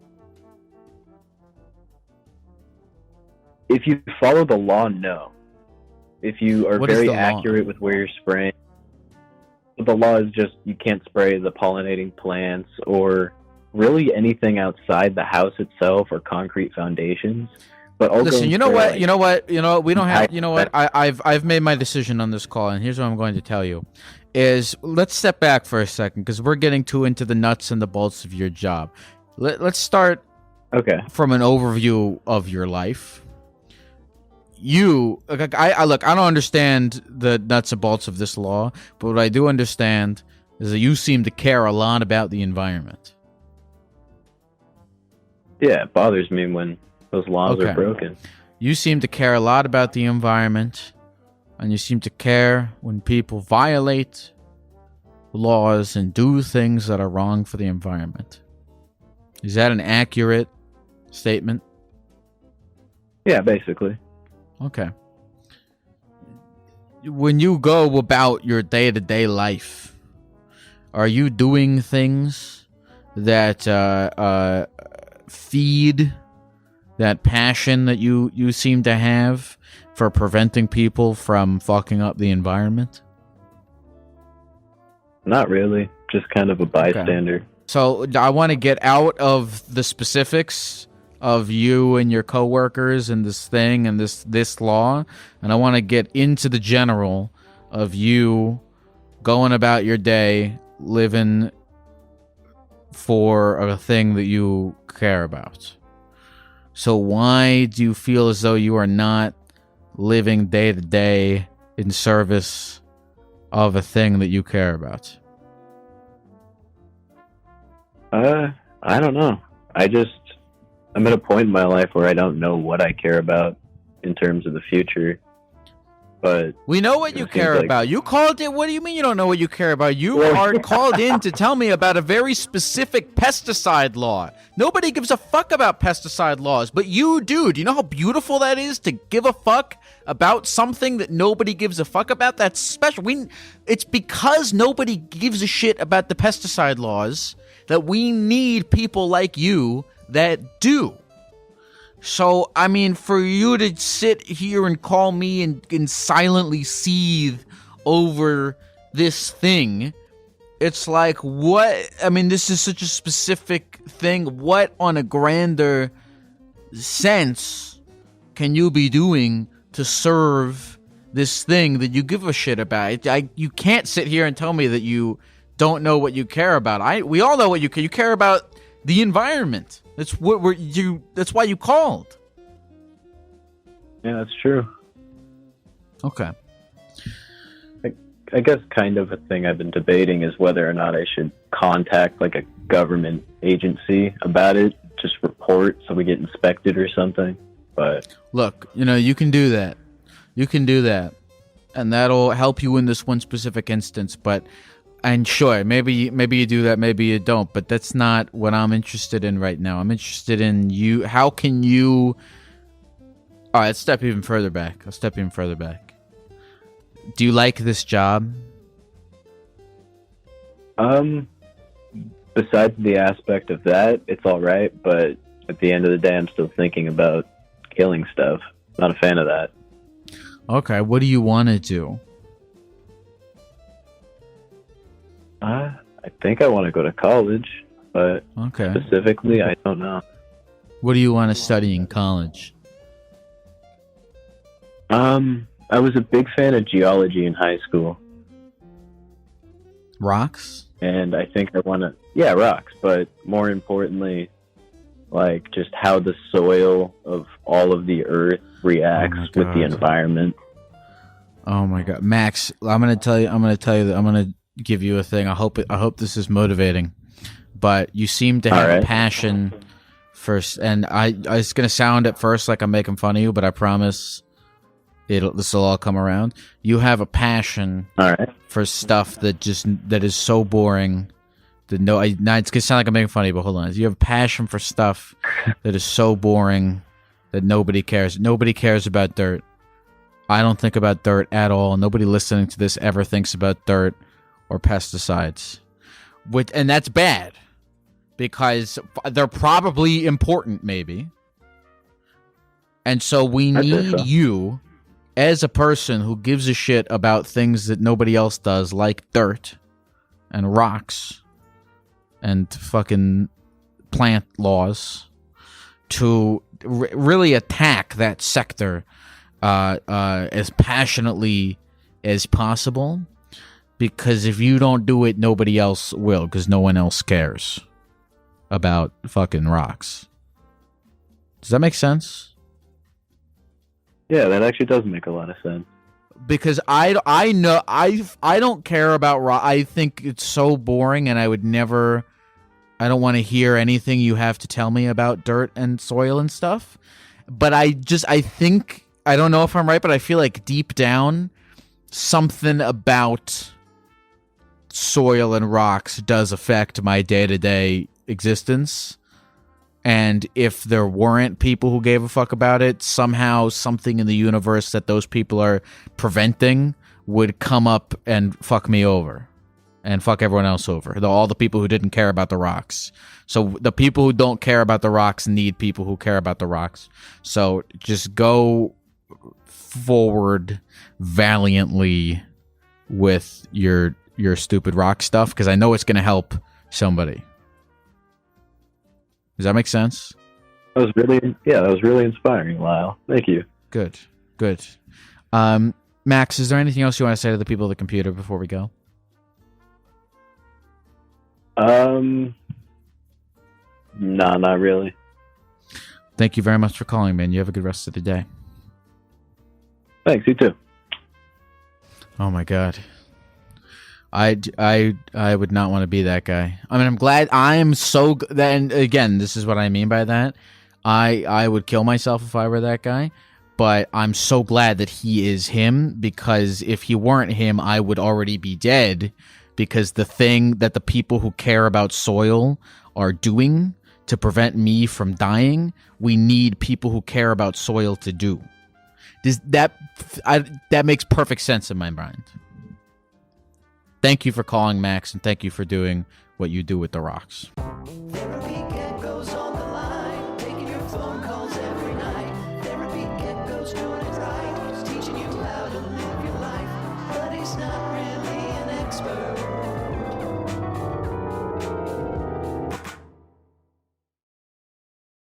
If you follow the law, no. If you are very accurate with where you're spraying... The law is just you can't spray the pollinating plants or really anything outside the house itself or concrete foundations. But listen, you know what? We don't have. You know what? I've made my decision on this call, and here's what I'm going to tell you: is let's step back for a second because we're getting too into the nuts and the bolts of your job. Let's start. From an overview of your life. I don't understand the nuts and bolts of this law, but what I do understand is that you seem to care a lot about the environment. Yeah, it bothers me when those laws are broken. You seem to care a lot about the environment, and you seem to care when people violate laws and do things that are wrong for the environment. Is that an accurate statement? Yeah, basically. Okay. When you go about your day-to-day life, are you doing things that feed that passion that you seem to have for preventing people from fucking up the environment? Not really. Just kind of a bystander. Okay. So I want to get out of the specifics of you and your coworkers and this thing and this law, and I want to get into the general of you going about your day living for a thing that you care about. So why do you feel as though you are not living day to day in service of a thing that you care about? I don't know. I'm at a point in my life where I don't know what I care about in terms of the future. But we know what you care about. You called it. What do you mean you don't know what you care about? You are called in to tell me about a very specific pesticide law. Nobody gives a fuck about pesticide laws, but you do. Do you know how beautiful that is to give a fuck about something that nobody gives a fuck about? That's special. It's because nobody gives a shit about the pesticide laws that we need people like you that do. So, I mean, for you to sit here and call me and silently seethe over this thing, it's like, what? I mean, this is such a specific thing. What on a grander sense can you be doing to serve this thing that you give a shit about? You can't sit here and tell me that you don't know what you care about. We all know what you care. You care about the environment. That's what that's why you called. Yeah, that's true. Okay. I guess kind of a thing I've been debating is whether or not I should contact like a government agency about it, just report so we get inspected or something. But look, you can do that. You can do that. And that'll help you in this one specific instance, but And sure, maybe you do that, maybe you don't, but that's not what I'm interested in right now. I'm interested in you. How can you? All right, let's step even further back. I'll step even further back. Do you like this job? Besides the aspect of that, it's all right. But at the end of the day, I'm still thinking about killing stuff. Not a fan of that. Okay, what do you want to do? I think I want to go to college, but Okay. specifically, I don't know. What do you want to study in college? I was a big fan of geology in high school, Rocks? and I think I want to, yeah, rocks, but more importantly, like just how the soil of all of the earth reacts with the God. environment. Oh my God, Max! I'm gonna give you a thing. I hope this is motivating, but you seem to have All right. a passion for, and it's gonna sound at first like I'm making fun of you, but I promise this will all come around. You have a passion All right. for stuff that is so boring that it's gonna sound like I'm making fun of you, but hold on. You have a passion for stuff that is so boring that nobody cares. Nobody cares about dirt. I don't think about dirt at all. Nobody listening to this ever thinks about dirt or pesticides. And that's bad because they're probably important, maybe. And so we need you as a person who gives a shit about things that nobody else does, like dirt and rocks and fucking plant laws, to really attack that sector as passionately as possible, because if you don't do it, nobody else will, because no one else cares about fucking rocks. Does that make sense? Yeah, that actually does make a lot of sense. Because I don't care about rock. I think it's so boring, and I don't want to hear anything you have to tell me about dirt and soil and stuff. But I think, I don't know if I'm right, but I feel like deep down, something about soil and rocks does affect my day-to-day existence. And if there weren't people who gave a fuck about it, somehow something in the universe that those people are preventing would come up and fuck me over. And fuck everyone else over. All the people who didn't care about the rocks. So the people who don't care about the rocks need people who care about the rocks. So just go forward valiantly with your stupid rock stuff, because I know it's going to help somebody. Does that make sense? That was really inspiring, Lyle. Thank you. Good. Max, is there anything else you want to say to the people of the computer before we go? No, not really. Thank you very much for calling, man. You have a good rest of the day. Thanks, you too. Oh my God. I would not want to be that guy. I mean, I'm glad. I'm so. And again, this is what I mean by that. I would kill myself if I were that guy. But I'm so glad that he is him, because if he weren't him, I would already be dead. Because the thing that the people who care about soil are doing to prevent me from dying, we need people who care about soil to do. That makes perfect sense in my mind. Thank you for calling, Max, and thank you for doing what you do with the rocks.